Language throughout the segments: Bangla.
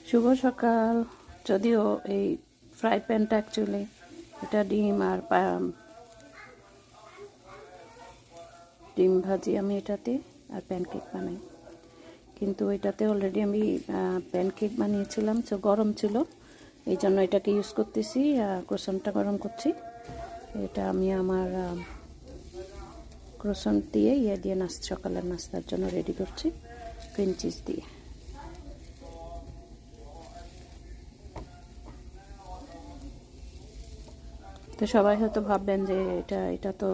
শুভ সকাল। যদিও এই ফ্রাই প্যানটা অ্যাকচুয়ালি এটা ডিম ভাজি আমি এটাতে আর প্যানকেক বানাই, কিন্তু এটাতে অলরেডি আমি প্যানকেক বানিয়েছিলাম, তো গরম ছিল, এই জন্য এটাকে ইউজ করতেছি। ক্রোসনটা গরম করছি। এটা আমি আমার ক্রোসন দিয়ে দিয়ে সকালের নাস্তার জন্য রেডি করছি, ক্রিম চিজ দিয়ে। তো সবাই হয়তো ভাববেন যে এটা তো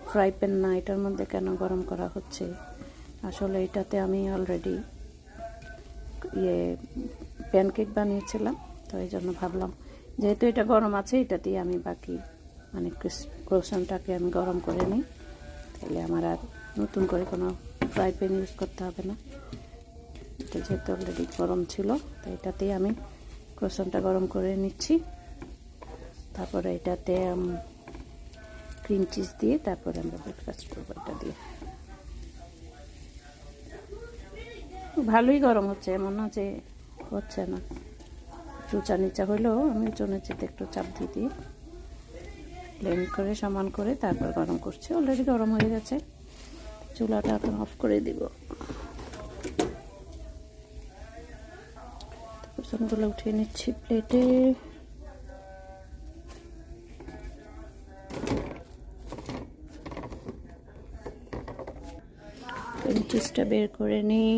ফ্রাই প্যান না, এটার মধ্যে কেন গরম করা হচ্ছে। আসলে এটাতে আমি অলরেডি প্যানকেক বানিয়েছিলাম, তো এই জন্য ভাবলাম যেহেতু এটা গরম আছে, এটা দিয়ে আমি বাকি ক্রোসনটাকে আমি গরম করে নিই, তাহলে আমার আর নতুন করে কোনো ফ্রাই প্যান ইউজ করতে হবে না। এটা যেহেতু অলরেডি গরম ছিল, তো এটাতেই আমি ক্রোসনটা গরম করে নিচ্ছি। তারপরে এটাতে ক্রিম চিজ দিয়ে তারপরে আমরা ব্রেকফাস্ট করবো এটা দিয়ে। ভালোই গরম হচ্ছে, এমন না যে হচ্ছে না। উঁচা নিচা হইলেও আমি উঁচু নিচেতে একটু চাপ দিয়ে ব্লেন্ড করে সমান করে তারপর গরম করছি। অলরেডি গরম হয়ে গেছে, চুলাটা এখন অফ করে দিব। পোর্শনগুলো উঠিয়ে নিচ্ছি প্লেটে। চিজটা বের করে নিই।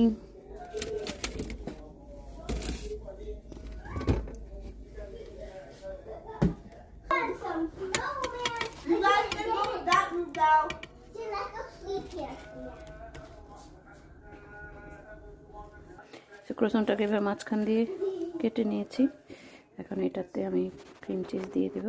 ক্রোসনটাকে এবার মাঝখান দিয়ে কেটে নিয়েছি। এখন এটাতে আমি ক্রিম চিজ দিয়ে দেব।